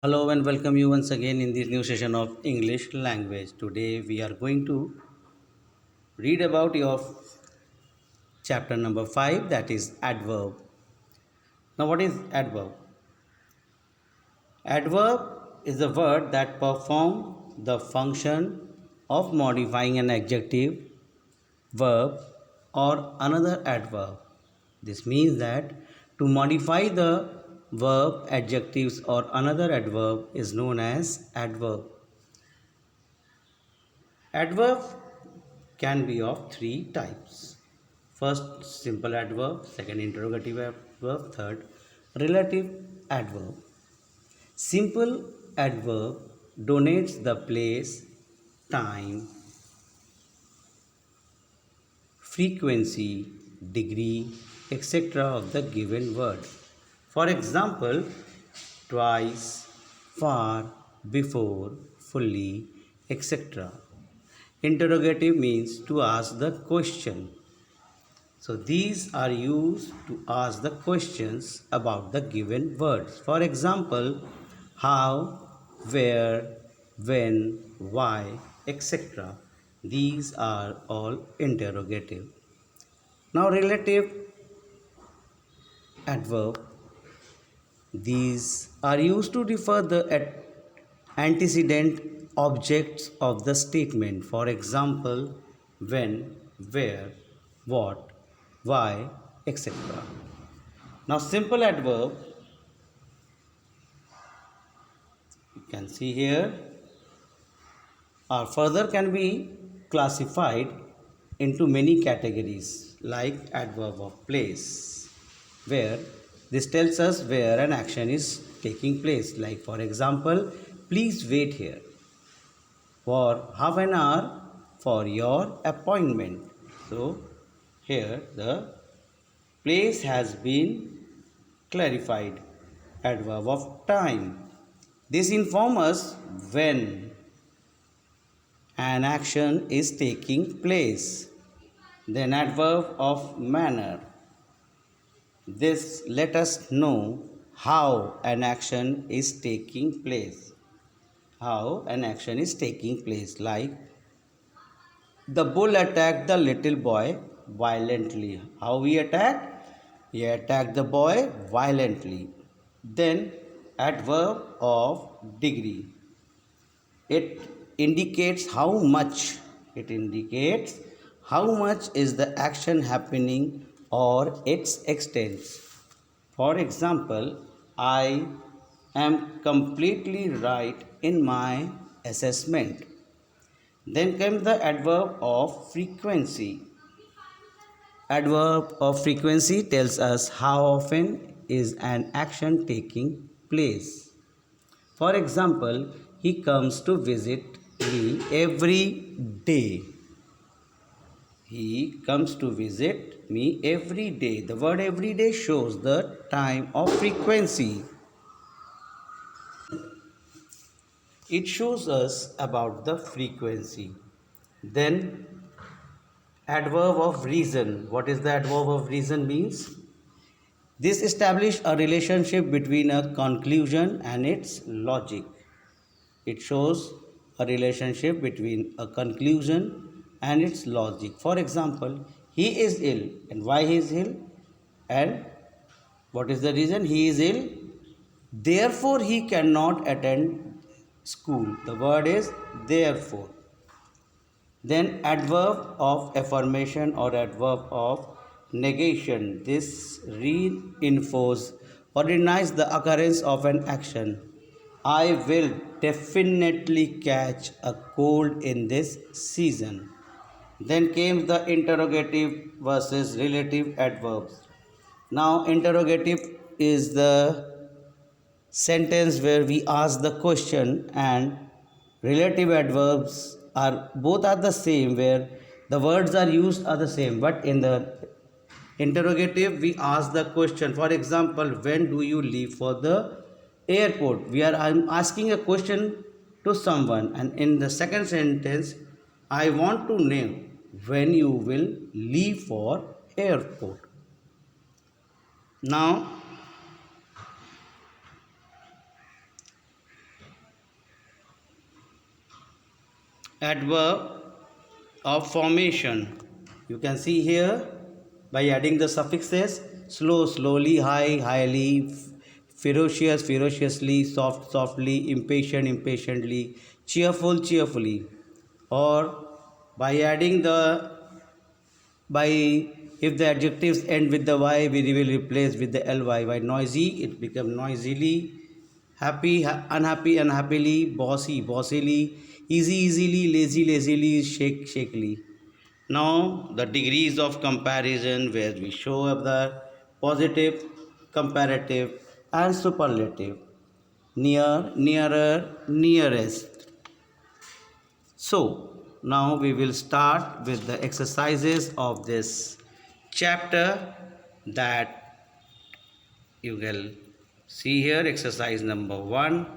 Hello and welcome you once again in this new session of English language. Today we are going to read about your chapter number 5, that is adverb. Now what is adverb? Adverb is a word that perform the function of modifying an adjective, verb or another adverb. This means that to modify the verb, adjectives or another adverb is known as adverb. Adverb can be of three types. First, simple adverb, second, interrogative adverb, third, relative adverb. Simple adverb denotes the place, time, frequency, degree, etc. of the given word. For example, twice, far, before, fully, etc. Interrogative means to ask the question. So these are used to ask the questions about the given words. For example, how, where, when, why, etc. These are all interrogative. Now relative adverb. These are used to refer the antecedent objects of the statement. For example, when, where, what, why, etc. Now simple adverb, you can see here, are further can be classified into many categories like adverb of place, where this tells us where an action is taking place. Like for example, please wait here for half an hour for your appointment. So here the place has been clarified. Adverb of time, this informs us when an action is taking place. Then adverb of manner, this let us know how an action is taking place. How an action is taking place, like the bull attacked the little boy violently. How he attacked? He attacked the boy violently. Then adverb of degree, it indicates how much. It indicates how much is the action happening or its extent. For example, I am completely right in my assessment. Then comes the adverb of frequency. Adverb of frequency tells us how often is an action taking place. For example, he comes to visit me every day. He comes to visit me every day. The word every day shows the time of frequency. It shows us about the frequency. Then adverb of reason. What is the adverb of reason means? This establishes a relationship between a conclusion and its logic. It shows a relationship between a conclusion and its logic. For example, he is ill, and why he is ill, and what is the reason he is ill? Therefore, he cannot attend school. The word is therefore. Then adverb of affirmation or adverb of negation. This reinforces or denies the occurrence of an action. I will definitely catch a cold in this season. Then came the interrogative versus relative adverbs. Now interrogative is the sentence where we ask the question, and relative adverbs are both are the same, where the words are used are the same, but in the interrogative we ask the question. For example, when do you leave for the airport? I'm asking a question to someone, and in the second sentence I want to know when you will leave for airport. Now adverb of formation. You can see here by adding the suffixes slow, slowly, high, highly, ferocious, ferociously, soft, softly, impatient, impatiently, cheerful, cheerfully, or by adding the by if the adjectives end with the y, we will replace with the ly. By noisy, it becomes noisily, happy, unhappy, unhappily, bossy, bossily, easy, easily, lazy, lazily, shake, shakily. Now the degrees of comparison, where we show up the positive, comparative, and superlative. Near, nearer, nearest. So, now we will start with the exercises of this chapter that you will see here. Exercise number 1.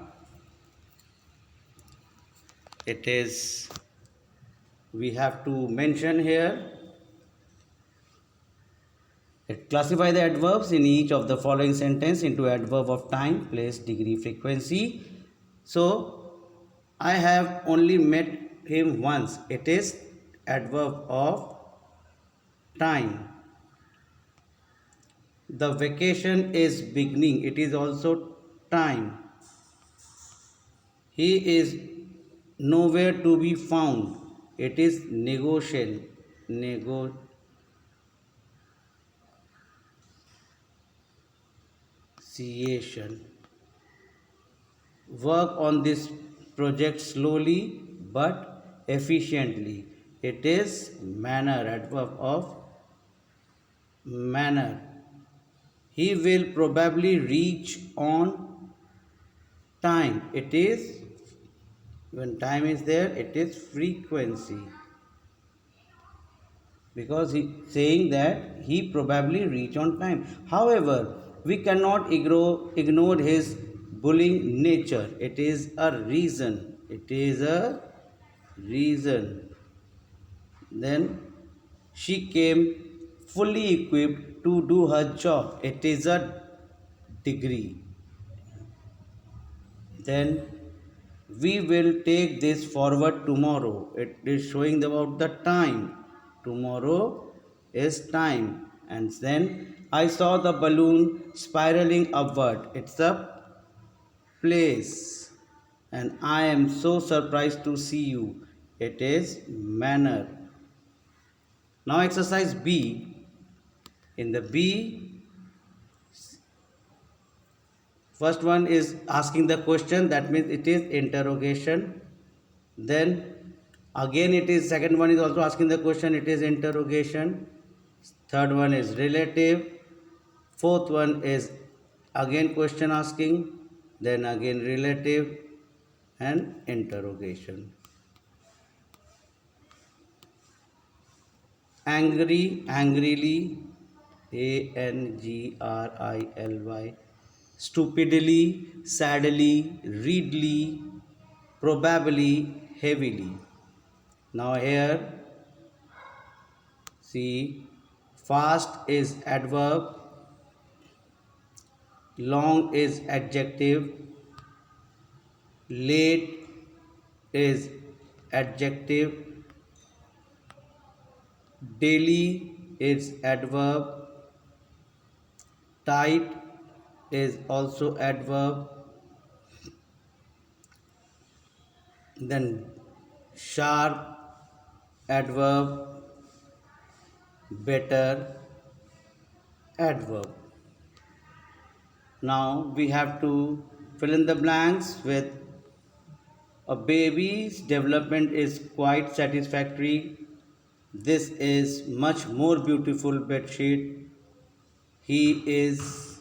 It is, we have to mention here, classify the adverbs in each of the following sentence into adverb of time, place, degree, frequency. So, I have only met him once. It is adverb of time. The vacation is beginning. It is also time. He is nowhere to be found. It is negotiation. Negotiation. Work on this project slowly but efficiently. It is manner. Adverb of manner. He will probably reach on time. It is, when time is there, it is frequency, because he saying that he probably reach on time. However, we cannot ignore his bullying nature. It is a reason. It is a reason. Then she came fully equipped to do her job. It is a degree. Then we will take this forward tomorrow. It is showing about the time. Tomorrow is time. And then I saw the balloon spiraling upward. It's a place. And I am so surprised to see you. It is manner. Now exercise B. In the B, first one is asking the question, that means it is interrogation. Then again it is, second one is also asking the question, it is interrogation. Third one is relative. Fourth one is again question asking, then again relative and interrogation. Angry, angrily, ANGRILY. Stupidly, sadly, readily, probably, heavily. Now here, see, fast is adverb, long is adjective, late is adjective, daily is adverb, tight is also adverb, then sharp adverb, better adverb. Now we have to fill in the blanks with a baby's development is quite satisfactory. This is much more beautiful bedsheet. He is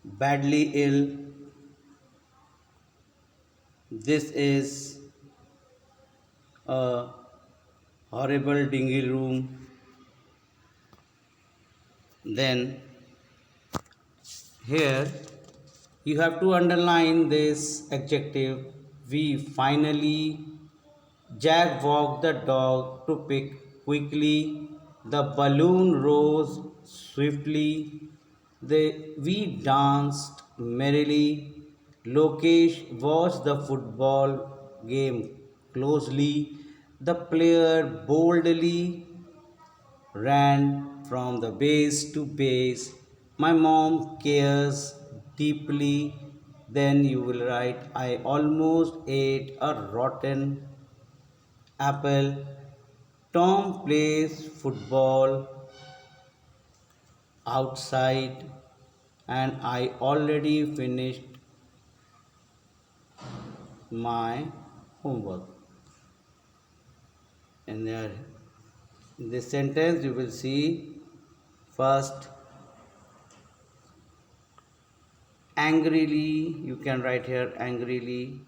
badly ill. This is a horrible dingy room. Then here you have to underline this adjective. We finally, Jack walked the dog to pick quickly. The balloon rose swiftly. We danced merrily. Lokesh watched the football game closely. The player boldly ran from the base to base. My mom cares deeply. Then you will write, I almost ate a rotten apple. Tom plays football outside and I already finished my homework. And there in this sentence you will see first angrily, you can write here angrily.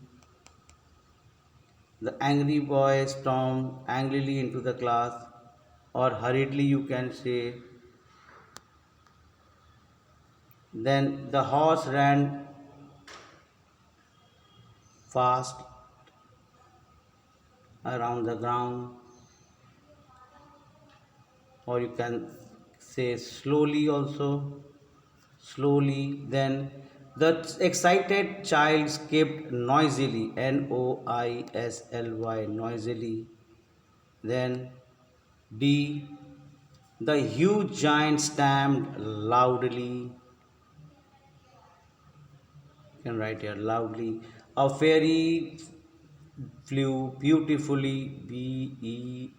The angry boy stormed angrily into the class, or hurriedly you can say. Then the horse ran fast around the ground, or you can say slowly also. Slowly, then the excited child skipped noisily, noisly, noisily. Then D, the huge giant stamped loudly. You can write here loudly. A fairy flew beautifully, Beautifully,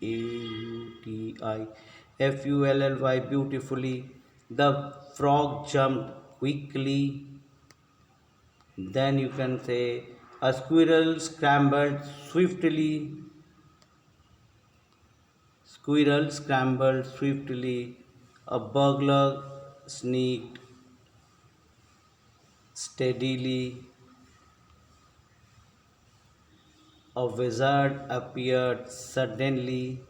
beautifully. The frog jumped quickly. Then you can say a squirrel scrambled swiftly. Squirrel scrambled swiftly. A burglar sneaked steadily. A wizard appeared suddenly.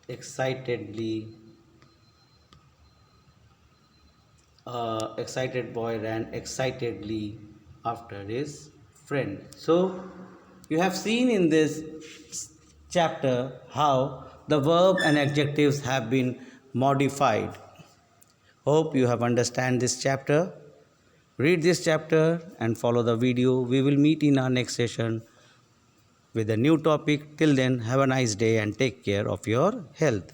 Excitedly. A excited boy ran excitedly after his friend. So, you have seen in this chapter how the verb and adjectives have been modified. Hope you have understand this chapter. Read this chapter and follow the video. We will meet in our next session with a new topic. Till then, have a nice day and take care of your health.